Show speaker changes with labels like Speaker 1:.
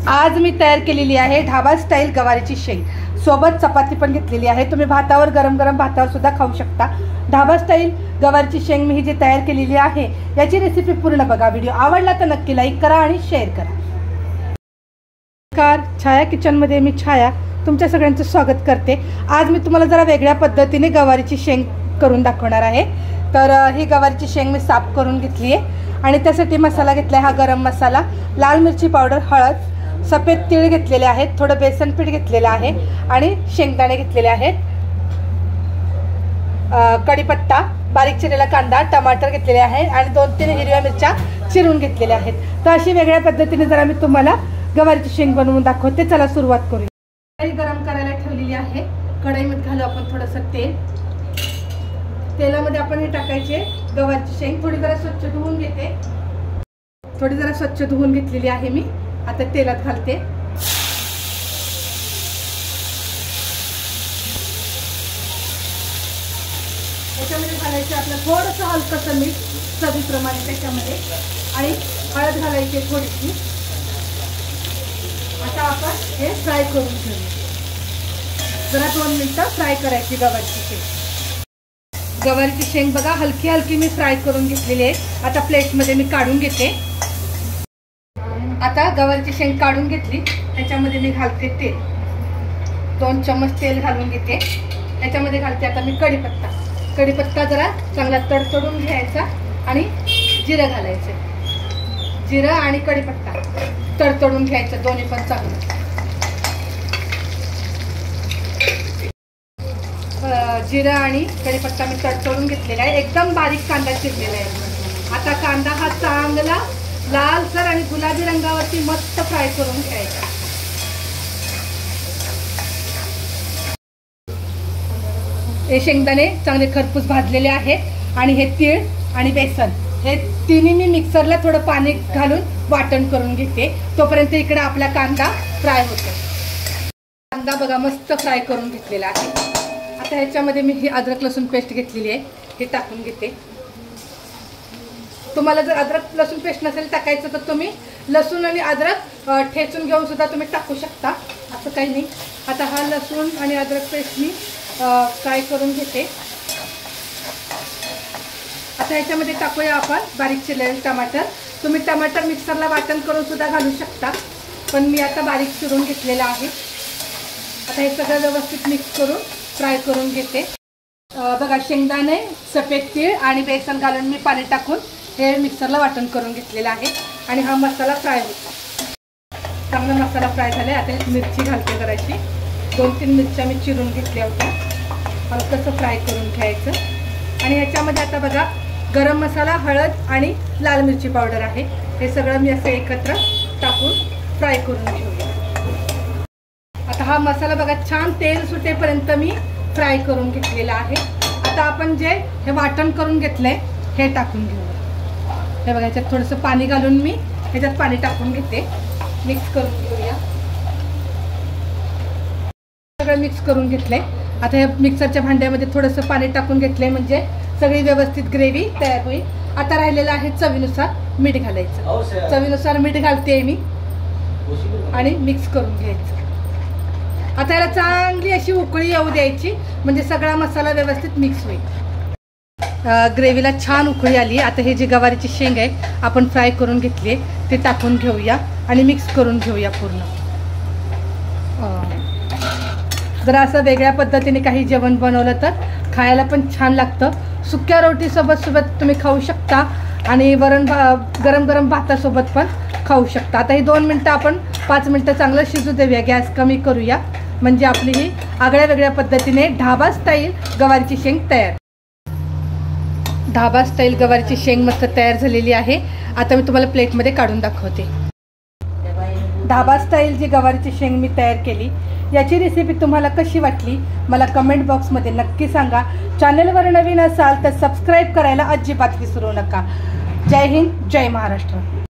Speaker 1: आज मी तयार केलेली आहे ढाबा स्टाईल गवारीची शेंग, सोबत चपाती पण घेतलेली आहे। तुम्ही भातावर गरम गरम भातावर सुद्धा खाऊ शकता। ढाबा स्टाईल गवारीची शेंग मी जी तयार केलेली आहे याची रेसिपी पूर्ण बघा। व्हिडिओ आवडला तर नक्की लाईक करा आणि शेअर करा। नमस्कार, छाया किचन मध्ये मी छाया तुमच्या सगळ्यांचं स्वागत करते। आज मी तुम्हाला जरा वेगळ्या पद्धतीने गवारीची शेंग करून दाखवणार आहे। तर ही गवारीची शेंग मी साफ करून घेतली आहे आणि त्यासाठी मसाला घेतला हा गरम मसाला, लाल मिरची पावडर, हळद, सफेद तीळ घेतलेले आहेत, थोडं बेसन पीठ घेतलेलं आहे आणि शेंगदाणे घेतलेले आहेत, कढीपत्ता, बारीक चिरलेला कांदा, टमाटर घेतलेले आहे आणि 2-3 हिरव्या मिरच्या चिरून घेतलेल्या आहेत। तर अशी वेगळ्या पद्धतीने जरा मी तुम्हाला गवारीची शेंग बनवून दाखवते। चला सुरुवात करूया। कढई गरम करायला ठेवलेली आहे। कढईमध्ये घालू आपण थोडंसं तेल। तेलामध्ये आपण हे टाकायचे गवारीची शेंग। थोडी जरा स्वच्छ धुवून घेते, थोडी जरा स्वच्छ धुवून घेतलेली आहे मी। आता तेलात घालते। त्याच्यामध्ये घालायचे आपलं थोडंसं हलकंसं मीठ चवीप्रमाणे त्याच्यामध्ये आणि हळद घालायची थोडीशी। आता आपण हे फ्राय करून घेऊया। जरा 2 मिनिटं फ्राय करायची गवारीची शेंग। गवारीची शेंग बघा हलकी हलकी मी फ्राय करून घेतलेली आहे। आता प्लेटमध्ये मी काढून घेते। आता गवारीची शेंग काढून घेतली, त्याच्यामध्ये मी घालते तेल। 2 चम्मच तेल घालून घेते। त्याच्यामध्ये घालते आता मी कढीपत्ता। कढीपत्ता जरा चांगला तडतडून घ्यायचा आणि जिरं घालायचं। जिरं आणि कढीपत्ता तडतडून घ्यायचं, दोन्ही पण चांगलं। जिरं आणि कढीपत्ता मी तडतडून घेतलेला आहे। एकदम बारीक कांदा चिरलेला आहे। आता कांदा हा चांगला लालसर आणि गुलाबी रंगावरती मस्त फ्राय करून घ्यायचा। हे शेंगदाणे चांगले खरपूस भाजलेले आहेत आणि हे तीळ आणि बेसन हे तिन्ही मी मिक्सरला थोडं पाणी घालून वाटण करून घेते। तोपर्यंत इकडे आपला कांदा फ्राय होतो। कांदा बघा मस्त फ्राय करून घेतलेला आहे। आता ह्याच्यामध्ये मी ही अद्रक लसूण पेस्ट घेतलेली आहे, हे टाकून घेते। तुम्हाला जर अद्रक लसूण पेस्ट नसेल टाकायचं तर तुम्ही लसूण आणि अद्रक ठेचून घेऊन सुद्धा तुम्ही टाकू शकता, असं काही नाही। आता हा लसूण आणि अद्रक पेस्ट मी फ्राय करून घेते। आता ह्याच्यामध्ये टाकूया आपण बारीक चिरलेले टमाटर। तुम्ही टमाटर मिक्सरला वाटण करून सुद्धा घालू शकता, पण मी आता बारीक चिरून घेतलेला आहे। आता हे सगळं व्यवस्थित मिक्स करून फ्राय करून घेते। बघा शेंगदाणे, सफेद तीळ आणि बेसन घालून मी पाणी टाकून हे मिक्सरला वाटण करून घेतलेलं आहे आणि हा मसाला फ्राय होता। चांगला मसाला फ्राय झाला। आता एक मिरची घालते जराशी, 2-3 मिरच्या मी चिरून घेतल्या होत्या। हलकंसं फ्राय करून घ्यायचं आणि ह्याच्यामध्ये आता बघा गरम मसाला, हळद आणि लाल मिरची पावडर आहे। हे सगळं मी असं एकत्र टाकून फ्राय करून घेऊया। आता हा मसाला बघा छान तेल सुटेपर्यंत मी फ्राय करून घेतलेला आहे। आता आपण जे हे वाटण करून घेतलंय हे टाकून घेऊया। हे बघा ह्याच्यात थोडंसं पाणी घालून मी ह्याच्यात पाणी टाकून घेते, मिक्स करून घेऊया। सगळं मिक्स करून घेतलंय। आता हे मिक्सरच्या भांड्यामध्ये थोडंसं पाणी टाकून घेतलंय म्हणजे सगळी व्यवस्थित ग्रेव्ही तयार होईल। आता राहिलेलं आहे चवीनुसार मीठ घालायचं। चवीनुसार मीठ घालते मी आणि मिक्स करून घ्यायचं। आता याला चांगली अशी उकळी येऊ द्यायची म्हणजे सगळा मसाला व्यवस्थित मिक्स होईल। ग्रेव्हीला छान उकळी आली। आता हे जी गवारीची शेंग आहे आपण फ्राय करून घेतली ते टाकून घेऊया आणि मिक्स करून घेऊया पूर्ण। जरा असं वेगळ्या पद्धतीने काही जेवण बनवलं तर खायला पण छान लागतं। सुक्या रोटीसोबत तुम्ही खाऊ शकता आणि गरम गरम भातासोबत पण खाऊ शकता। आता ही 2 मिनटं आपण 5 मिनटं चांगलं शिजू देऊया, गॅस कमी करूया म्हणजे आपली ही आगळ्या वेगळ्या पद्धतीने ढाबा स्टाईल गवारीची शेंग तयार। ढाबा स्टाईल गवारीची शेंग मस्त तयार झालेली आहे। आता मी तुम्हाला प्लेटमध्ये काढून दाखवते। ढाबा स्टाईल जी गवारीची शेंग मी तयार केली याची रेसिपी तुम्हाला कशी वाटली मला कमेंट बॉक्समध्ये नक्की सांगा। चॅनलवर नवीन असाल तर सबस्क्राईब करायला अजिबात विसरू नका। जय हिंद, जय महाराष्ट्र।